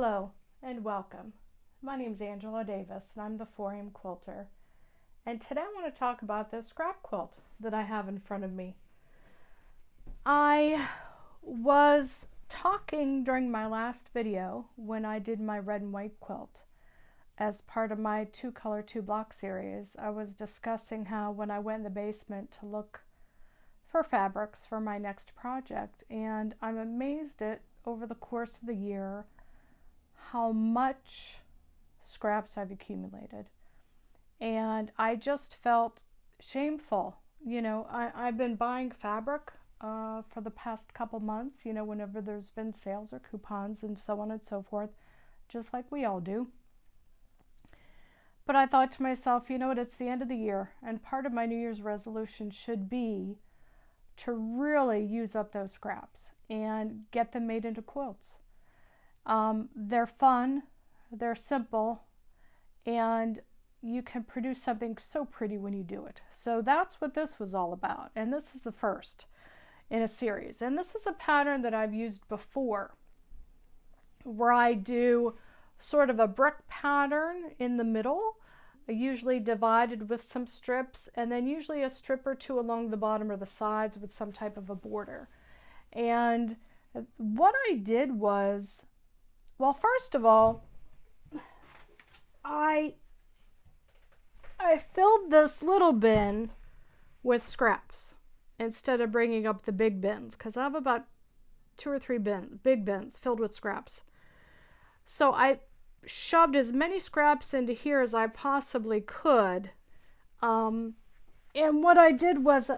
Hello and welcome. My name is Angela Davis and I'm the 4am Quilter. And today I want to talk about this scrap quilt that I have in front of me. I was talking during my last video when I did my red and white quilt as part of my 2-color 2-block series. I was discussing how when I went in the basement to look for fabrics for my next project, and I'm amazed at over the course of the year how much scraps I've accumulated. And I just felt shameful. I've been buying fabric for the past couple months, whenever there's been sales or coupons and so on and so forth, just like we all do. But I thought to myself, it's the end of the year, and part of my New Year's resolution should be to really use up those scraps and get them made into quilts. They're fun, they're simple, and you can produce something so pretty when you do it. So that's what this was all about, and this is the first in a series. And this is a pattern that I've used before, where I do sort of a brick pattern in the middle, usually divided with some strips, and then usually a strip or two along the bottom or the sides with some type of a border. And what I did was, well, first of all, I filled this little bin with scraps instead of bringing up the big bins, because I have about 2 or 3 big bins filled with scraps. So I shoved as many scraps into here as I possibly could. And what I did was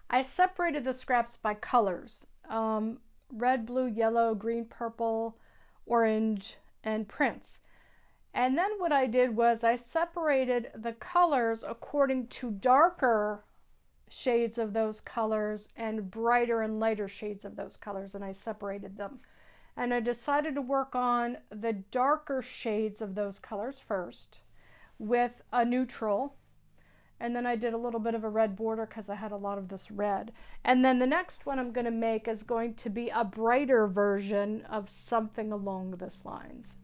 I separated the scraps by colors. Red, blue, yellow, green, purple, orange, and prints. And then what I did was I separated the colors according to darker shades of those colors and brighter and lighter shades of those colors, and I separated them. And I decided to work on the darker shades of those colors first with a neutral. And then I did a little bit of a red border because I had a lot of this red. And then the next one I'm going to make is going to be a brighter version of something along this lines.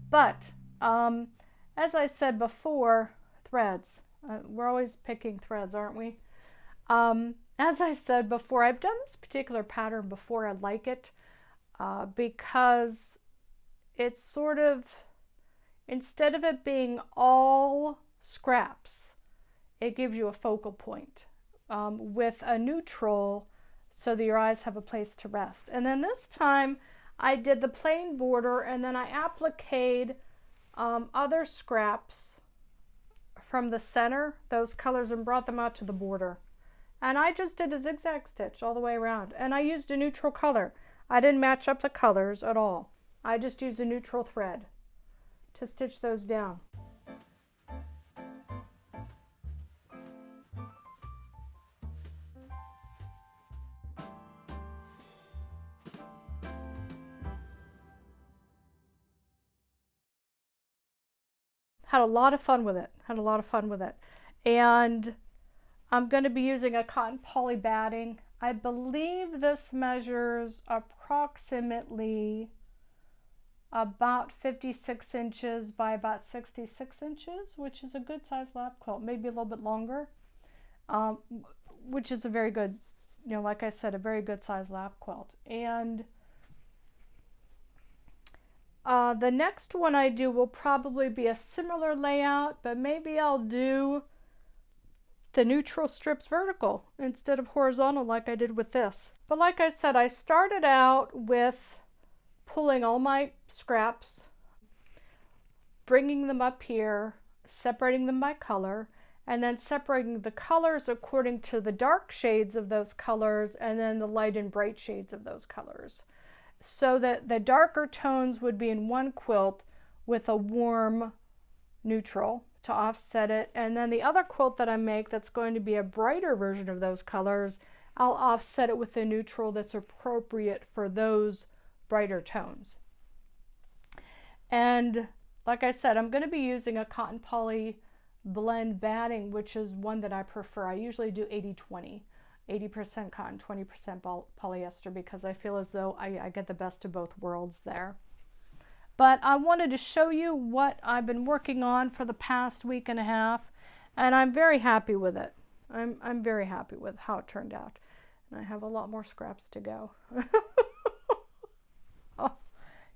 But as I said before, threads. We're always picking threads, aren't we? As I said before, I've done this particular pattern before. I like it because it's sort of, instead of it being all scraps, it gives you a focal point with a neutral so that your eyes have a place to rest. And then this time I did the plain border, and then I appliqued other scraps from the center, those colors, and brought them out to the border. And I just did a zigzag stitch all the way around, and I used a neutral color. I didn't match up the colors at all. I just used a neutral thread to stitch those down. Had a lot of fun with it. And I'm going to be using a cotton poly batting. I believe this measures approximately about 56 inches by about 66 inches, which is a good size lap quilt, maybe a little bit longer, which is a very good, like I said, a very good size lap quilt. And the next one I do will probably be a similar layout, but maybe I'll do the neutral strips vertical instead of horizontal like I did with this. But like I said, I started out with pulling all my scraps, bringing them up here, separating them by color, and then separating the colors according to the dark shades of those colors and then the light and bright shades of those colors, so that the darker tones would be in one quilt with a warm neutral to offset it. And then the other quilt that I make that's going to be a brighter version of those colors, I'll offset it with a neutral that's appropriate for those brighter tones. And like I said, I'm going to be using a cotton poly blend batting, which is one that I prefer. I usually do 80-20. 80% cotton, 20% polyester, because I feel as though I get the best of both worlds there. But I wanted to show you what I've been working on for the past week and a half, and I'm very happy with it. I'm very happy with how it turned out. And I have a lot more scraps to go. Oh,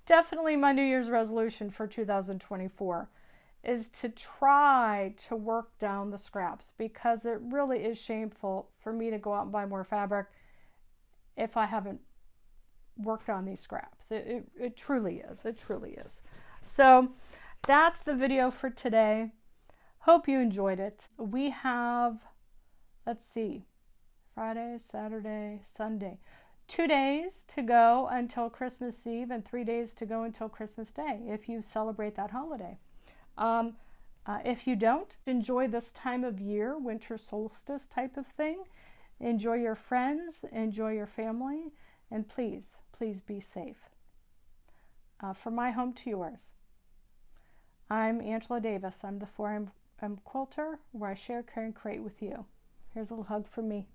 definitely my New Year's resolution for 2024 is to try to work down the scraps, because it really is shameful for me to go out and buy more fabric if I haven't worked on these scraps. It truly is. It truly is. So that's the video for today. Hope you enjoyed it. We have, let's see, Friday, Saturday, Sunday. 2 days to go until Christmas Eve and 3 days to go until Christmas Day if you celebrate that holiday. If you don't, enjoy this time of year, winter solstice type of thing. Enjoy your friends, enjoy your family, and please, please be safe. From my home to yours, I'm Angela Davis. I'm the 4M Quilter, where I share, care, and create with you. Here's a little hug from me.